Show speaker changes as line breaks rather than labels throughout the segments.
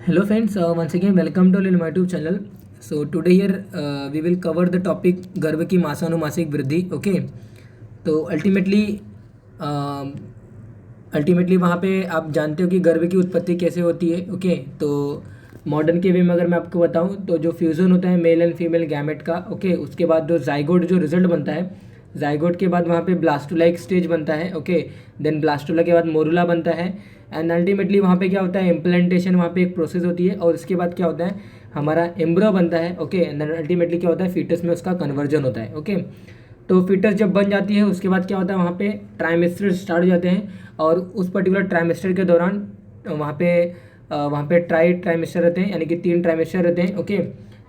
Hello friends, once again welcome to my YouTube channel. So today here we will cover the topic गर्भ की मासानुमासिक वृद्धि. Okay, तो ultimately वहाँ पे आप जानते हो कि गर्भ की उत्पत्ति कैसे होती है. ओके, तो मॉडर्न के वे में अगर मैं आपको बताऊँ तो जो फ्यूज़न होता है मेल एंड फीमेल गैमेट का. ओके, उसके बाद जो जाइगोट जो रिजल्ट बनता है, जाइगोट के बाद वहाँ पे ब्लास्टोला एक स्टेज बनता है. ओके, देन ब्लास्टोला के बाद मोरुला बनता है एंड अल्टीमेटली वहाँ पे क्या होता है, इम्प्लांटेशन वहाँ पे एक प्रोसेस होती है और उसके बाद क्या होता है, हमारा एम्ब्रियो बनता है. ओके, एंड अल्टीमेटली क्या होता है, फीटस में उसका कन्वर्जन होता है. ओके, तो फीटस जब बन जाती है उसके बाद क्या होता है, वहाँ पे ट्राइमेस्टर स्टार्ट हो जाते हैं और उस पर्टिकुलर ट्राइमेस्टर के दौरान वहाँ पे ट्राइमेस्टर रहते हैं, यानी कि 3 ट्राइमेस्टर रहते हैं. ओके,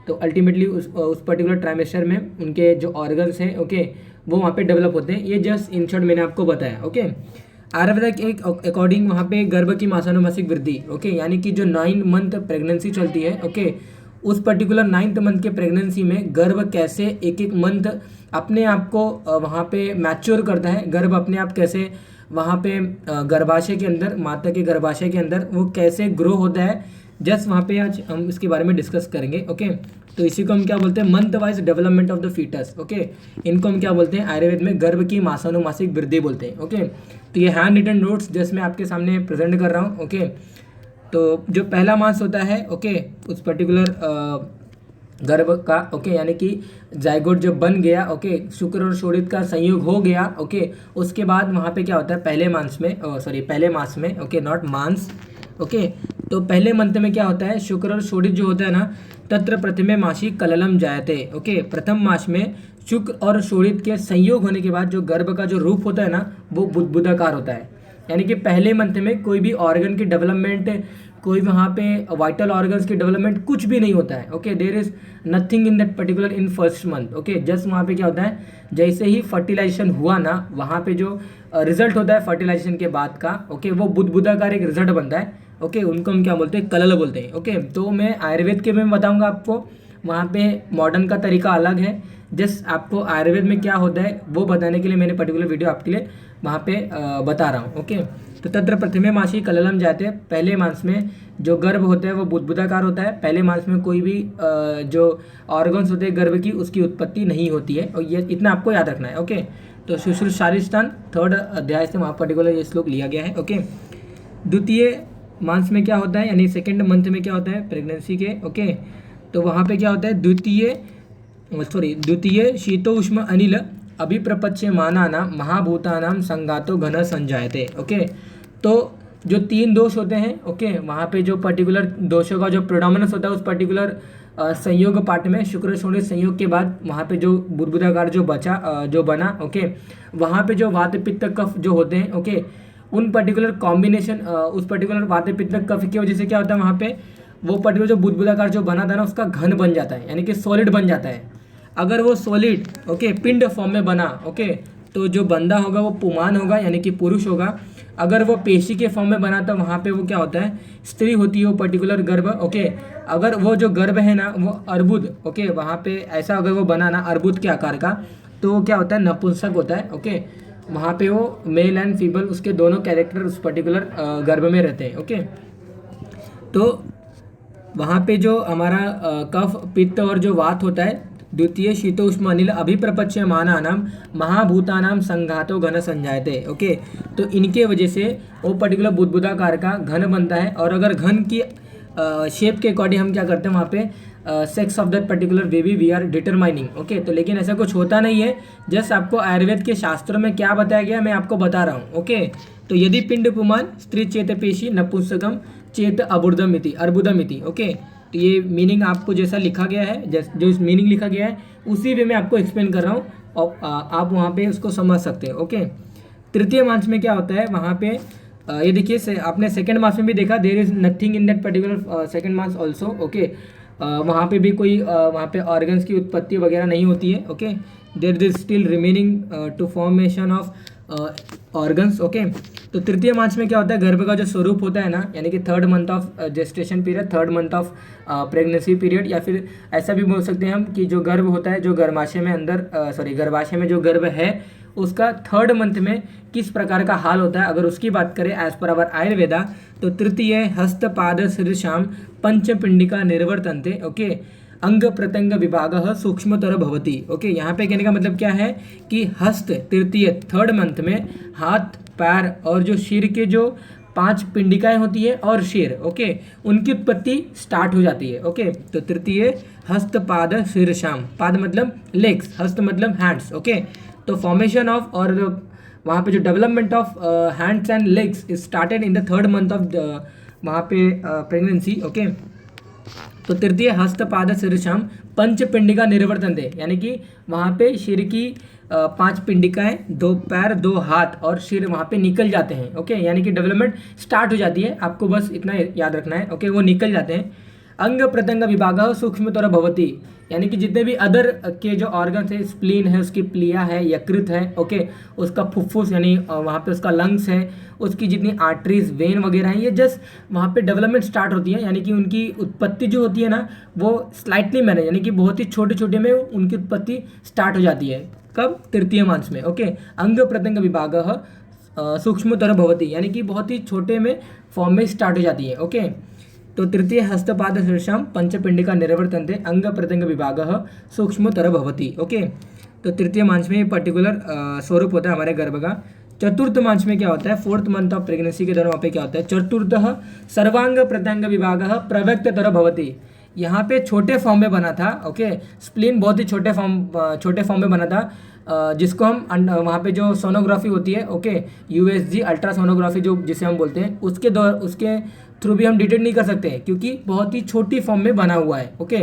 तो अल्टीमेटली उस पर्टिकुलर ट्राइमेस्टर में उनके जो ऑर्गन्स हैं, ओके, वो वहाँ पे डेवलप होते हैं. ये जस्ट इन शॉर्ट मैंने आपको बताया. ओके, आयुर्वेदा के एक अकॉर्डिंग वहाँ पे गर्भ की मासानुमासिक वृद्धि, ओके, यानी कि जो 9 मंथ प्रेगनेंसी चलती है, ओके, उस पर्टिकुलर 9th मंथ के प्रेगनेंसी में गर्भ कैसे एक एक मंथ अपने आप को वहाँ पे मैच्योर करता है, गर्भ अपने आप कैसे वहाँ पे गर्भाशय के अंदर, माता के गर्भाशय के अंदर वो कैसे ग्रो होता है, जस्ट वहाँ पे आज हम इसके बारे में डिस्कस करेंगे. ओके, तो इसी को हम क्या बोलते हैं, month wise development of the foetus. Okay, इनको हम क्या बोलते हैं, आयुर्वेद में गर्भ की मासानुमासिक वृद्धि बोलते हैं. ओके, तो ये हैंड रिटन नोट्स जस्ट मैं आपके सामने प्रेजेंट कर रहा हूँ. ओके, तो जो पहला मास होता है, ओके, उस पर्टिकुलर गर्भ का, ओके, यानी कि जाइगोट जब बन गया, ओके, शुक्र और शोणित का संयोग हो गया. ओके, उसके बाद वहाँ पे क्या होता है, पहले मास में, ओके, नॉट मांस. ओके, तो पहले मंथ में क्या होता है, शुक्र और शोणित जो होता है ना, तत्र प्रथमे मासी कललम जायते. ओके, प्रथम मास में शुक्र और शोणित के संयोग होने के बाद जो गर्भ का जो रूप होता है ना, वो बुदबुदाकार होता है. यानी कि पहले मंथ में कोई भी ऑर्गन की डेवलपमेंट, कोई वहाँ पे वाइटल ऑर्गन्स की डेवलपमेंट कुछ भी नहीं होता है. Okay, there is nothing in that particular in first month. Okay, just वहाँ पे क्या होता है, जैसे ही फर्टिलाइजेशन हुआ ना, वहाँ पे जो रिजल्ट होता है फर्टिलाइजेशन के बाद का, ओके, वो बुदबुदाकार एक रिजल्ट बनता है. ओके, उनको हम क्या बोलते हैं, कलल बोलते हैं. ओके, तो मैं आयुर्वेद के में बताऊँगा आपको, वहाँ पे मॉडर्न का तरीका अलग है. जस्ट आपको आयुर्वेद में क्या होता है वो बताने के लिए मैंने पर्टिकुलर वीडियो आपके लिए वहाँ पे बता रहा हूँ. ओके, तो तत्र प्रथमे मासी कललम जाते हैं, पहले मास में जो गर्भ होता है वो बुदबुदाकार होता है. पहले मास में कोई भी जो ऑर्गन्स होते हैं गर्भ की, उसकी उत्पत्ति नहीं होती है, और ये इतना आपको याद रखना है. ओके, तो शुश्रूषाधिष्ठान 3rd अध्याय से वहाँ पर्टिकुलर ये श्लोक लिया गया है. ओके, द्वितीय मास में क्या होता है, यानी सेकेंड मंथ में क्या होता है प्रेगनेंसी के. ओके, तो वहाँ पे क्या होता है, द्वितीय शीतोष्म अनिल अभिप्रपच्यमानानां महाभूतानां संघातो घन संजायते. ओके, तो जो 3 दोष होते हैं, ओके, वहाँ पे जो पर्टिकुलर दोषों का जो प्रोडोमिनेंस होता है उस पर्टिकुलर संयोग पार्ट में, शुक्र शोणित संयोग के बाद वहाँ पे जो बुदबुदाकार जो बना, ओके, वहाँ पे जो वात पित्त कफ जो होते हैं, ओके, उन पर्टिकुलर कॉम्बिनेशन, उस पर्टिकुलर वात पित्त कफ की वजह से क्या होता है, वहाँ पे वो पर्टिकुलर जो बुदबुदाकार जो बना था ना, उसका घन बन जाता है, यानी कि सॉलिड बन जाता है. अगर वो सॉलिड, ओके, पिंड फॉर्म में बना, ओके, तो जो बंदा होगा वो पुमान होगा, यानी कि पुरुष होगा. अगर वो पेशी के फॉर्म में बना तो वहाँ पे वो क्या होता है, स्त्री होती है वो पर्टिकुलर गर्भ. ओके, अगर वो जो गर्भ है ना वो अर्बुद, ओके, वहाँ पे ऐसा अगर वो बना ना अर्बुद के आकार का, तो वो क्या होता है, नपुंसक होता है. ओके, वहाँ पे वो मेल एंड फीमेल उसके दोनों कैरेक्टर उस पर्टिकुलर गर्भ में रहते हैं. ओके, तो वहाँ पे जो हमारा कफ पित्त और जो वात होता है, द्वितीय शीतोष्म अनिल अभिप्रपच्यमानानां महाभूतानां संघातो घन संजायते. ओके, तो इनके वजह से वो पर्टिकुलर बुदबुदाकार का घन बनता है. और अगर घन की शेप के अकॉर्डिंग हम क्या करते हैं, वहाँ पे sex of that particular baby we are determining. Okay, तो लेकिन ऐसा कुछ होता नहीं है, जस्ट आपको आयुर्वेद के शास्त्रों में क्या बताया गया मैं आपको बता रहा हूँ. ओके, तो यदि पिंड पुमान स्त्री चेत पेशी नपुंसकम चेत अर्बुदम इति. ओके, तो ये मीनिंग आपको जैसा लिखा गया है, जो इस मीनिंग लिखा गया है उसी वे मैं आपको एक्सप्लेन कर रहा हूँ, और आप वहाँ पे उसको समझ सकते हैं. ओके, तृतीय मास में क्या होता है, वहाँ पे ये देखिए आपने सेकंड मास में भी देखा, there is nothing in that particular second मास ऑल्सो. ओके, वहाँ पे भी कोई वहाँ पे ऑर्गन्स की उत्पत्ति वगैरह नहीं होती है. Okay, there is still remaining to formation of organs. Okay, तो तृतीय मास में क्या होता है, गर्भ का जो स्वरूप होता है ना, यानी कि 3rd month of gestation period, 3rd month of pregnancy period, या फिर ऐसा भी बोल सकते हैं हम कि जो गर्भ होता है, जो गर्भाशय में जो गर्भ है उसका थर्ड मंथ में किस प्रकार का हाल होता है, अगर उसकी बात करें एज पर अवर आयुर्वेदा, तो तृतीय हस्तपाद शीर्षाम पंचपिंडिका निर्वर्तन्ते। ओके, अंग प्रत्यंग विभाग सूक्ष्मतर भवति। ओके, यहाँ पे कहने का मतलब क्या है कि हस्त तृतीय थर्ड मंथ में हाथ पैर और जो शीर के जो 5 पिंडिकाएं होती है और शीर, ओके, उनकी उत्पत्ति स्टार्ट हो जाती है। ओके, तो तृतीय हस्तपाद शीर्षाम, पाद मतलब लेग्स, हस्त मतलब हैंड्स। ओके, तो फॉर्मेशन ऑफ और वहाँ पे जो development of hands and legs is started in the third month of वहाँ पे प्रेगनेंसी। ओके, तो तृतीय हस्तपाद शीर्षाम पंचपिंडिका निर्वर्तन्ते, यानी कि वहाँ पे शीर की 5 पिंडिकाएं, 2 पैर 2 हाथ और शीर वहाँ पे निकल जाते हैं। ओके, यानी कि डेवलपमेंट स्टार्ट हो जाती है, आपको बस इतना याद रखना है। ओके, वो निकल जाते हैं। अंग प्रत्यंग विभाग सूक्ष्मतर भवति, यानी कि जितने भी अदर के जो ऑर्गन्स है, स्प्लीन है, उसकी प्लिया है, यकृत है, ओके, उसका फुफ्फुस यानी वहाँ पे उसका लंग्स है, उसकी जितनी आर्टरीज वेन वगैरह हैं, ये जस्ट वहाँ पे डेवलपमेंट स्टार्ट होती है, यानी कि उनकी उत्पत्ति जो होती है ना वो स्लाइटली मैनेज, यानी कि बहुत ही छोटे छोटे में उनकी उत्पत्ति स्टार्ट हो जाती है। कब? तृतीय मांस में। ओके, अंग प्रत्यंग विभाग सूक्ष्मतर भवति, यानी कि बहुत ही छोटे में फॉर्म में स्टार्ट हो जाती है। ओके, तो तृतीय हस्तपाद शीर्षाम पंचपिंडिका निर्वर्तन्ते अंग प्रत्यंग विभाग सूक्ष्मतर भवति। ओके, तो तृतीय मांस में पर्टिकुलर स्वरूप होता है हमारे गर्भ का। चतुर्थ मांस में क्या होता है? फोर्थ मंथ ऑफ प्रेगनेंसी के दौरान वहाँ पे क्या होता है? चतुर्थः सर्वांग प्रत्यंग विभाग प्रव्यक्ततर भवति, यहाँ पे छोटे फॉर्म में बना था। ओके, स्प्लीन बहुत ही छोटे फॉर्म में बना था, जिसको हम वहाँ पे जो सोनोग्राफी होती है, ओके, यूएसजी अल्ट्रासोनोग्राफी जो जिसे हम बोलते हैं, उसके थ्रू भी हम डिटेक्ट नहीं कर सकते हैं क्योंकि बहुत ही छोटी फॉर्म में बना हुआ है। ओके,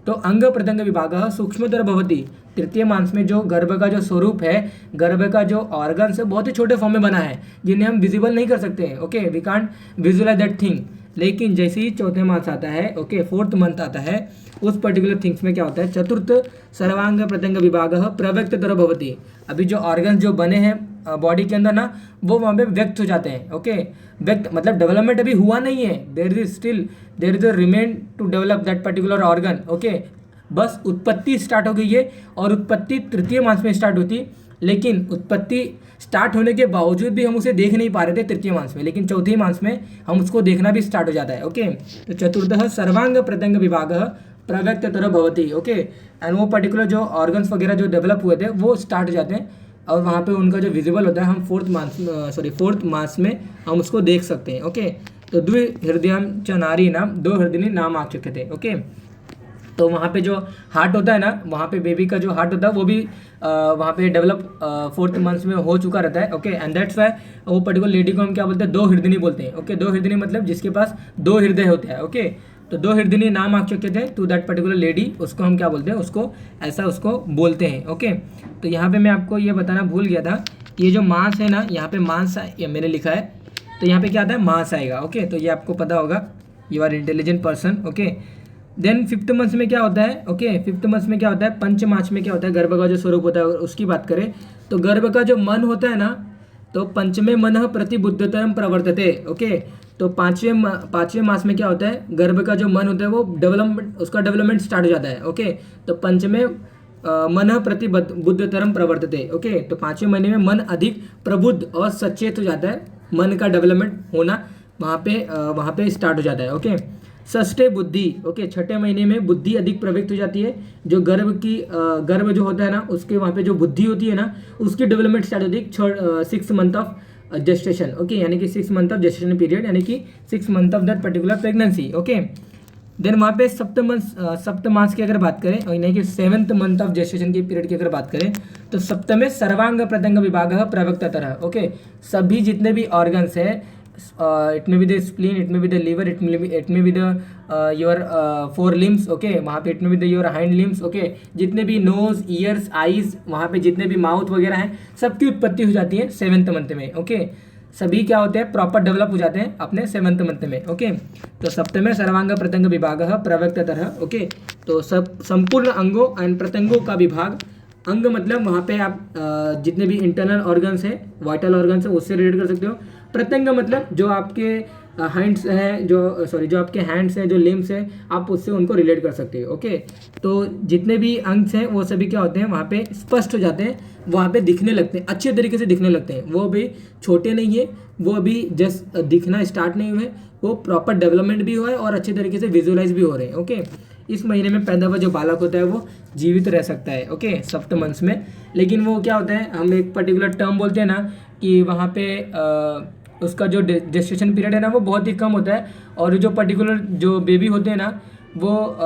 तो अंग प्रत्यंग विभाग सूक्ष्मतर भवति, तृतीय मांस में जो गर्भ का जो स्वरूप है, गर्भ का जो ऑर्गन्स है, बहुत ही छोटे फॉर्म में बना है जिन्हें हम विजिबल नहीं कर सकते हैं। Okay, we can't visualise that thing. लेकिन जैसे ही चौथे मास आता है, ओके, फोर्थ मंथ आता है, उस पर्टिकुलर थिंग्स में क्या होता है? चतुर्थ सर्वांग प्रत्यंग विभाग प्रव्यक्ततर भवति, अभी जो ऑर्गन्स जो बने हैं बॉडी के अंदर ना, वो वहाँ पे व्यक्त हो जाते हैं। ओके, व्यक्त मतलब डेवलपमेंट अभी हुआ नहीं है, there is a remain to develop that particular organ. Okay, बस उत्पत्ति स्टार्ट हो गई है और उत्पत्ति तृतीय मास में स्टार्ट होती, लेकिन उत्पत्ति स्टार्ट होने के बावजूद भी हम उसे देख नहीं पा रहे थे तृतीय मास में, लेकिन चौथे मास में हम उसको देखना भी स्टार्ट हो जाता है। ओके, तो चतुर्थः सर्वांग प्रत्यंग विभाग प्रव्यक्ततर भवति। ओके, एंड वो पर्टिकुलर जो ऑर्गन्स वगैरह जो डेवलप हुए थे वो स्टार्ट हो जाते हैं और वहाँ पे उनका जो विजिबल होता है हम फोर्थ मास में हम उसको देख सकते हैं। ओके, तो द्विहृदयं च नारी नाम, 2 हृदयिनी नाम आचक्ष्यते। ओके, तो वहाँ पे जो हार्ट होता है ना, वहाँ पे बेबी का जो हार्ट होता है वो भी वहाँ पे डेवलप फोर्थ मंथ में हो चुका रहता है। ओके, एंड दैट्स वाई वो पर्टिकुलर लेडी को हम क्या बोलते हैं? 2 हृदयिनी बोलते हैं। ओके, 2 हृदयिनी मतलब जिसके पास 2 हृदय होते हैं। ओके, तो 2 हृदयिनी नाम आचक्ष्यते थे टू दैट पर्टिकुलर लेडी, उसको हम क्या बोलते हैं? उसको ऐसा उसको बोलते हैं। ओके, तो यहाँ पे मैं आपको ये बताना भूल गया था, ये जो मांस है ना, यहाँ पे मांस ये मैंने लिखा है, तो यहाँ पे क्या आता है? मांस आएगा। ओके, तो ये आपको पता होगा, you are intelligent person. Okay, then fifth month में क्या होता है? ओके, फिफ्थ मंथ में क्या होता है? पंच मास में क्या होता है? गर्भ का जो स्वरूप होता है उसकी बात करें तो गर्भ का जो मन होता है ना, तो पंचमे मन प्रतिबुद्धतरम प्रवर्तते। ओके, तो पांचवें मास में क्या होता है? गर्भ का जो मन होता है वो उसका डेवलपमेंट स्टार्ट हो जाता है। ओके, तो पंचमे मन प्रतिबुद्धतरम प्रवर्तते। ओके, तो 5वें महीने में मन अधिक प्रबुद्ध और सचेत हो जाता है, मन का डेवलपमेंट होना वहाँ पे स्टार्ट हो जाता है। ओके, षष्ठे बुद्धि। ओके, 6ठे महीने में बुद्धि अधिक प्रव्यक्त हो जाती है, जो गर्भ जो होता है ना, उसके वहाँ पे जो बुद्धि होती है ना, उसकी डेवलपमेंट स्टार्ट होती है 6 मंथ ऑफ जेस्टेशन। ओके, यानी कि 6 मंथ ऑफ जेस्टेशन पीरियड, यानी कि 6 month of that particular pregnancy. Okay, then वहाँ पे सप्त मास की अगर बात करें, और यानी कि 7th मंथ ऑफ जेस्टेशन की पीरियड की अगर बात करें, तो सप्तमे सर्वांग प्रत्यंग विभाग प्रव्यक्ततर। ओके, सभी जितने भी ऑर्गन्स है, it may be the spleen, it may be the liver, it may be the your 4 limbs. okay, वहाँ पे it may be the your hind limbs. okay, जितने भी नोज, ईयर्स, आईज, वहाँ पे जितने भी माउथ वगैरह हैं, सबकी उत्पत्ति हो जाती है 7th मंथ में। ओके, सभी क्या होते हैं? प्रॉपर डेवलप हो जाते हैं अपने 7th मंथ में। ओके, तो सप्तमे सर्वांग प्रत्यंग विभाग प्रव्यक्ततर। ओके, तो सब संपूर्ण अंगों एंड प्रत्यंगों का विभाग, अंग मतलब वहाँ पे आप जितने भी इंटरनल ऑर्गन्स हैं, वाइटल ऑर्गन्स हैं, उससे रिलेट कर सकते हो। प्रत्यंग मतलब जो आपके हैंड्स हैं जो जो आपके हैंड्स हैं, जो लिम्स हैं, आप उससे उनको रिलेट कर सकते हो। ओके, तो जितने भी अंग्स हैं वो सभी क्या होते हैं वहाँ पे स्पष्ट हो जाते हैं, वहाँ पे दिखने लगते हैं, अच्छे तरीके से दिखने लगते हैं। वो भी छोटे नहीं है, वो अभी जस्ट दिखना स्टार्ट नहीं हुए, वो प्रॉपर डेवलपमेंट भी हुआ है और अच्छे तरीके से विजुअलाइज भी हो रहे हैं। ओके, इस महीने में पैदा हुआ जो बालक होता है वो जीवित रह सकता है। ओके, सप्त मंथ्स में। लेकिन वो क्या होता है, हम एक पर्टिकुलर टर्म बोलते हैं ना कि वहाँ पे उसका जो जेस्टेशन पीरियड है ना वो बहुत ही कम होता है, और जो पर्टिकुलर जो बेबी होते हैं ना वो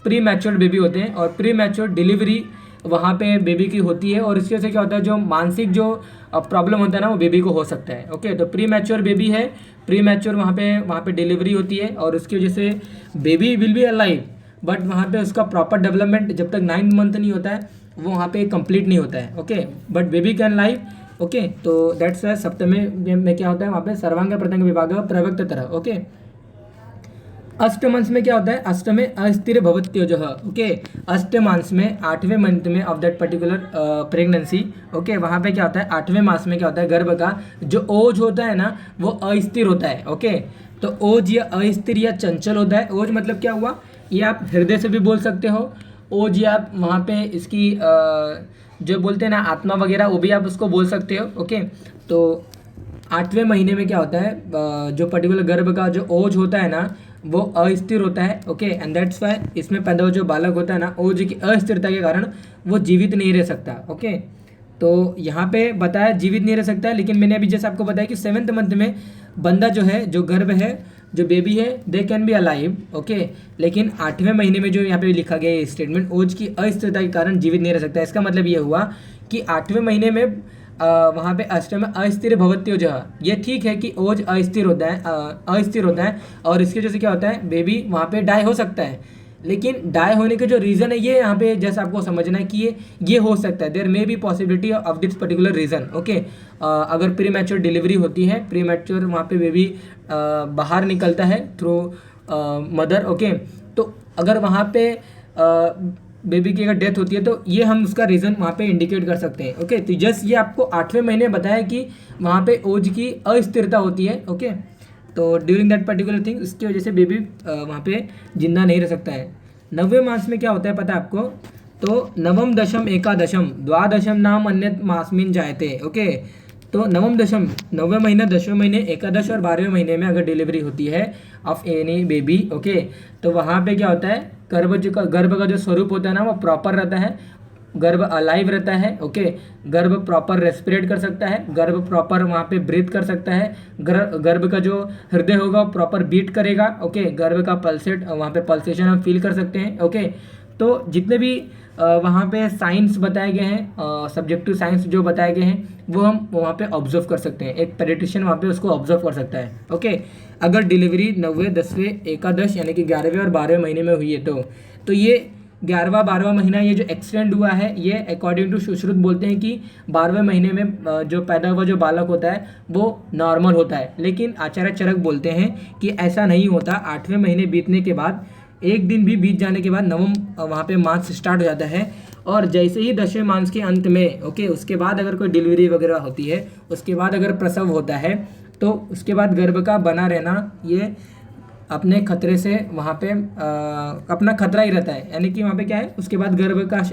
प्री मैच्योर्ड बेबी होते हैं, और प्री मैच्योर्ड डिलीवरी वहाँ पे बेबी की होती है, और इसकी वजह से क्या होता है, जो मानसिक जो प्रॉब्लम होता है ना वो बेबी को हो सकता है। ओके, तो प्री मैच्योर बेबी है, प्री मैच्योर वहाँ पे डिलीवरी होती है, और उसकी वजह से baby will be alive, but वहाँ पे उसका प्रॉपर डेवलपमेंट जब तक 9th मंथ नहीं होता है वो वहाँ पे कंप्लीट नहीं होता है। Okay, but baby can live. Okay, तो दैट्स वाई सप्तमे में क्या होता है, वहाँ पे सर्वांग प्रत्यंग विभाग प्रवक्त तरह। ओके, अष्टमांश में क्या होता है, अष्टमे अस्थिर भवत्योजः। ओके, अष्टमांश में 8वें मंथ में of that particular pregnancy. Okay, वहाँ पे क्या होता है, 8वें मास में क्या होता है, गर्भ का जो ओज होता है ना वो अस्थिर होता है। ओके, तो ओज या अस्थिर या चंचल होता है। ओज मतलब क्या हुआ, ये आप हृदय से भी बोल सकते हो, ओज या आप वहाँ पे इसकी जो बोलते हैं ना आत्मा वगैरह, वो भी आप उसको बोल सकते हो। ओके, तो 8वें महीने में क्या होता है, जो पर्टिकुलर गर्भ का जो ओज होता है ना वो अस्थिर होता है। ओके, एंड दैट्स वाई इसमें पैदा हुआ जो बालक होता है ना ओज की अस्थिरता के कारण वो जीवित नहीं रह सकता। ओके, तो यहाँ पे बताया जीवित नहीं रह सकता है, लेकिन मैंने अभी जैसे आपको बताया कि 7th मंथ में बंदा जो है, जो गर्भ है, जो बेबी है, they can be alive. Okay, लेकिन 8वें महीने में जो यहाँ पे लिखा गया है स्टेटमेंट, ओज की अस्थिरता के कारण जीवित नहीं रह सकता है। इसका मतलब ये हुआ कि 8वें महीने में वहाँ पे अष्टम अस्थिर भवत्योजः, ये ठीक है कि ओज अस्थिर होता है, अस्थिर होता है, और इसकी वजह से क्या होता है, बेबी वहाँ पे डाई हो सकता है। लेकिन डाई होने के जो रीज़न है ये यहाँ पे जैसे आपको समझना है कि ये हो सकता है, there may be possibility of this particular reason. Okay, अगर प्री मैच्योर डिलीवरी होती है, प्री मैच्योर वहाँ पे बेबी बाहर निकलता है थ्रू मदर। ओके, तो अगर वहाँ पे बेबी की अगर डेथ होती है तो ये हम उसका रीज़न वहाँ पे इंडिकेट कर सकते हैं। ओके, तो जस्ट ये आपको 8वें महीने बताया कि वहाँ पे ओज की अस्थिरता होती है। ओके, तो ड्यूरिंग दैट पर्टिकुलर थिंग इसकी वजह से बेबी वहाँ पे जिंदा नहीं रह सकता है। 9वें मास में क्या होता है पता है आपको, तो नवम दशम एकादशम द्वादशम नाम अन्य मासमिन जायते। ओके, तो नवम दशम 9वें महीने, 10वें महीने, एकादश और 12वें महीने में अगर डिलीवरी होती है ऑफ एनी बेबी, ओके, तो वहाँ पे क्या होता है, गर्भ का जो स्वरूप होता है ना वो प्रॉपर रहता है, गर्भ अलाइव रहता है। ओके, गर्भ प्रॉपर रेस्पिरेट कर सकता है, गर्भ प्रॉपर वहाँ पे ब्रीथ कर सकता है, गर्भ का जो हृदय होगा वो प्रॉपर बीट करेगा। ओके, गर्भ का पल्सेट वहाँ पे पल्सेशन हम फील कर सकते हैं। ओके, तो जितने भी वहाँ पे साइंस बताए गए हैं, सब्जेक्टिव साइंस जो बताए गए हैं वो हम वहाँ पे ऑब्जर्व कर सकते हैं, एक पेडिट्रिशियन वहाँ पे उसको ऑब्जर्व कर सकता है। ओके, अगर डिलीवरी 9वें, 10वें, एकादश यानी कि 11वें और 12वें महीने में हुई है तो ये 11वां 12वां महीना ये जो एक्सटेंड हुआ है ये अकॉर्डिंग टू सुश्रुत बोलते हैं कि 12वें महीने में जो पैदा हुआ जो बालक होता है वो नॉर्मल होता है। लेकिन आचार्य चरक बोलते हैं कि ऐसा नहीं होता, 8वें महीने बीतने के बाद, एक दिन भी बीत जाने के बाद नवम वहाँ पे मास स्टार्ट हो जाता है, और जैसे ही 10वें मास के अंत में, ओके, उसके बाद अगर कोई डिलीवरी वगैरह होती है, उसके बाद अगर प्रसव होता है तो उसके बाद गर्भ का बना रहना ये अपने खतरे से वहाँ पे अपना खतरा ही रहता है। यानी कि वहाँ पे क्या है, उसके बाद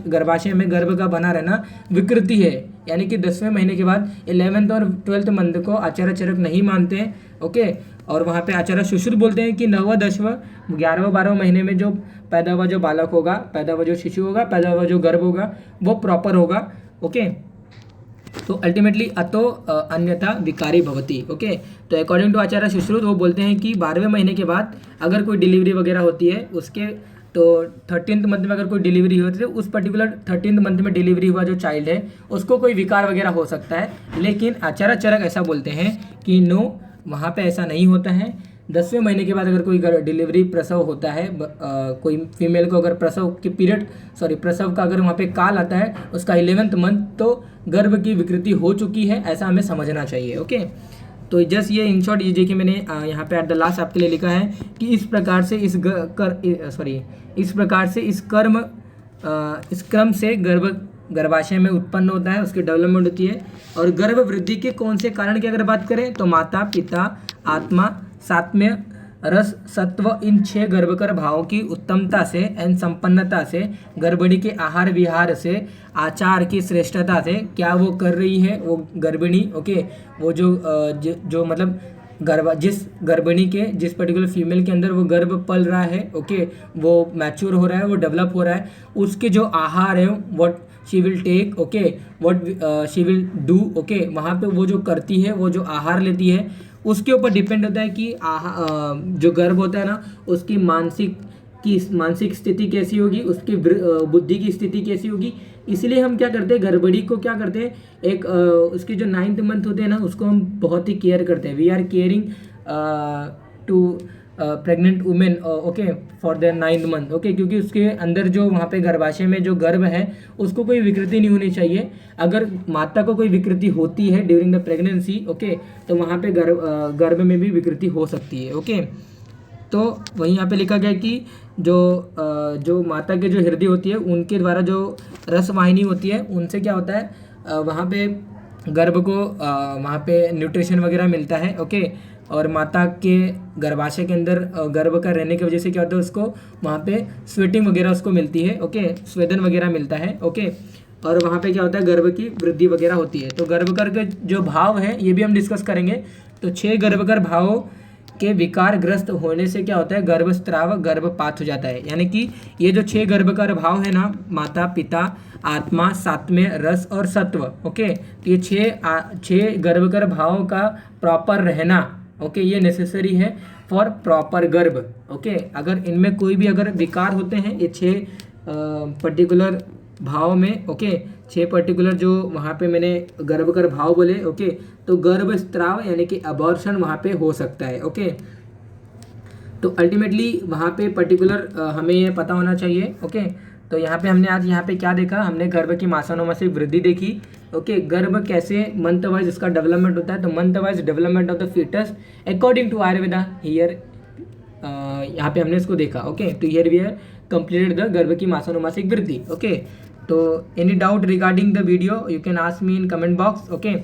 गर्भाशय में गर्भ का बना रहना विकृति है। यानी कि 10वें महीने के बाद 11th और 12th मंथ को आचार्य चरक नहीं मानते हैं। ओके, और वहाँ पे आचार्य सुश्रुत बोलते हैं कि 9वां 10वां 11वां 12वां महीने में जो पैदा हुआ जो बालक होगा, पैदा हुआ जो शिशु होगा, पैदा हुआ जो गर्भ होगा वो प्रॉपर होगा। ओके, तो अल्टीमेटली अतो अन्यथा विकारी भवती। ओके, तो अकॉर्डिंग टू आचार्य सुश्रुत वो बोलते हैं कि 12वें महीने के बाद अगर कोई डिलीवरी वगैरह होती है उसके, तो 13th मंथ में अगर कोई डिलीवरी होती है, उस पर्टिकुलर 13th मंथ में डिलीवरी हुआ जो चाइल्ड है उसको कोई विकार वगैरह हो सकता है। लेकिन आचार्य चरक ऐसा बोलते हैं कि नो, वहाँ पे ऐसा नहीं होता है। 10वें महीने के बाद अगर कोई डिलीवरी प्रसव होता है, कोई फीमेल को अगर प्रसव की पीरियड प्रसव का अगर वहाँ पे काल आता है उसका 11th मंथ, तो गर्भ की विकृति हो चुकी है, ऐसा हमें समझना चाहिए। ओके, तो जस्ट ये इन शॉर्ट ये देखिए मैंने यहाँ पे एट द लास्ट आपके लिए लिखा है कि इस प्रकार से इस क्रम से गर्भाशय में उत्पन्न होता है, उसकी डेवलपमेंट होती है। और गर्भ वृद्धि के कौन से कारण की अगर बात करें तो माता, पिता, आत्मा, सात्म्य, रस, सत्व इन 6 गर्भकर भावों की उत्तमता से एंड संपन्नता से, गर्भिणी के आहार विहार से, आचार की श्रेष्ठता से, क्या वो कर रही है वो गर्भिणी, ओके, वो जो मतलब जिस गर्भिणी के, जिस पर्टिकुलर फीमेल के अंदर वो गर्भ पल रहा है, ओके, वो मैच्योर हो रहा है, वो डेवलप हो रहा है, उसके जो आहार है, what she will take, okay, what she will do, okay, वहाँ पे वो जो करती है, वो जो आहार लेती है, उसके ऊपर डिपेंड होता है कि जो गर्भ होता है ना, उसकी मानसिक स्थिति कैसी होगी, उसकी बुद्धि की स्थिति कैसी होगी। इसलिए हम क्या करते हैं, गर्भवती को क्या करते हैं, एक उसकी जो 9th मंथ होते हैं ना, उसको हम बहुत ही केयर करते हैं। We are caring to pregnant women, okay, for their 9th month, okay, क्योंकि उसके अंदर जो वहाँ पे गर्भाशय में जो गर्भ है, उसको कोई विकृति नहीं होनी चाहिए। अगर माता को कोई विकृति होती है ड्यूरिंग द प्रेगनेंसी, ओके, तो वहाँ पे गर्भ में भी विकृति हो सकती है, ओके। तो वहीं यहाँ पे लिखा गया कि जो माता के जो हृदय होती है, उनके द्वारा जो रसवाहिनी होती है, उनसे क्या होता है, वहाँ पे गर्भ को वहाँ पे न्यूट्रिशन वगैरह मिलता है, ओके, और माता के गर्भाशय के अंदर गर्भ का रहने की वजह से क्या होता है, उसको वहाँ पे स्वेटिंग वगैरह उसको मिलती है, ओके, स्वेदन वगैरह मिलता है, ओके, और वहाँ पे क्या होता है, गर्भ की वृद्धि वगैरह होती है। तो गर्भकर के जो भाव है, ये भी हम डिस्कस करेंगे। तो 6 गर्भकर भावों के विकार ग्रस्त होने से क्या होता है, गर्भस्राव, गर्भपात हो जाता है। यानी कि ये जो 6 गर्भकर भाव है ना, माता, पिता, आत्मा, सात्म्य, रस और सत्व, ओके, तो ये 6 गर्भकर भावों का प्रॉपर रहना, ओके, ये नेसेसरी है फॉर प्रॉपर गर्भ, ओके। अगर इनमें कोई भी अगर विकार होते हैं, ये 6 पर्टिकुलर भाव में, ओके, 6 पर्टिकुलर जो वहाँ पे मैंने गर्भकर भाव बोले, ओके, तो गर्भस्राव यानी कि अबॉर्शन वहाँ पे हो सकता है, ओके। तो अल्टीमेटली वहाँ पे पर्टिकुलर हमें ये पता होना चाहिए, ओके। तो यहाँ पे हमने आज यहाँ पे क्या देखा, हमने गर्भ की मासानुमासिक वृद्धि देखी, ओके, गर्भ कैसे मंथ वाइज इसका डेवलपमेंट होता है। तो month wise development of the foetus according to Ayurveda, here यहाँ पे हमने इसको देखा, ओके। तो here we are completed the गर्भ की मासानुमासिक वृद्धि, ओके। तो any doubt regarding the video you can ask me in comment box, okay.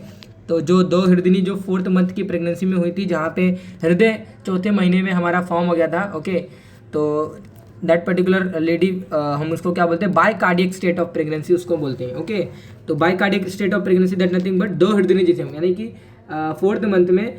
तो जो 2 हृदयनी जो 4th मंथ की प्रेगनेंसी में हुई थी, जहाँ पे हृदय 4थे महीने में हमारा फॉर्म हो गया था, ओके, तो दैट पर्टिकुलर लेडी, हम उसको क्या बोलते हैं, bicardiac state of pregnancy उसको बोलते हैं, ओके। तो bicardiac state of pregnancy that nothing but 2 हृदयनी जिसे, यानी कि 4th मंथ में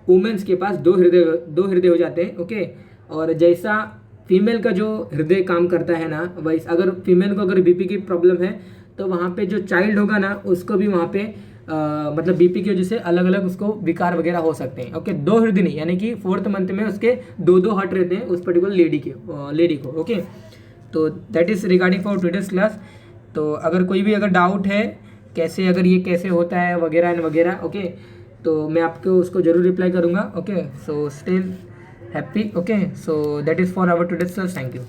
वुमेन्स के पास 2 हृदय हो जाते हैं, ओके। और जैसा फीमेल का जो हृदय काम करता है ना, वैसे अगर फीमेल को अगर बीपी की प्रॉब्लम है, तो वहाँ पे जो चाइल्ड होगा ना, उसको भी वहाँ पे मतलब बीपी की वजह से अलग अलग उसको विकार वगैरह हो सकते हैं, ओके। 2 हृदय नहीं, यानी कि 4th मंथ में उसके 2 हार्ट रहते हैं उस पर्टिकुलर लेडी को, ओके। तो that is regarding for today's class. तो अगर कोई भी अगर डाउट है कैसे, अगर ये कैसे होता है वगैरह एंड वगैरह, ओके, तो मैं आपको उसको जरूर रिप्लाई करूँगा, okay. So stay happy, okay. So that is for our today's class, thank you.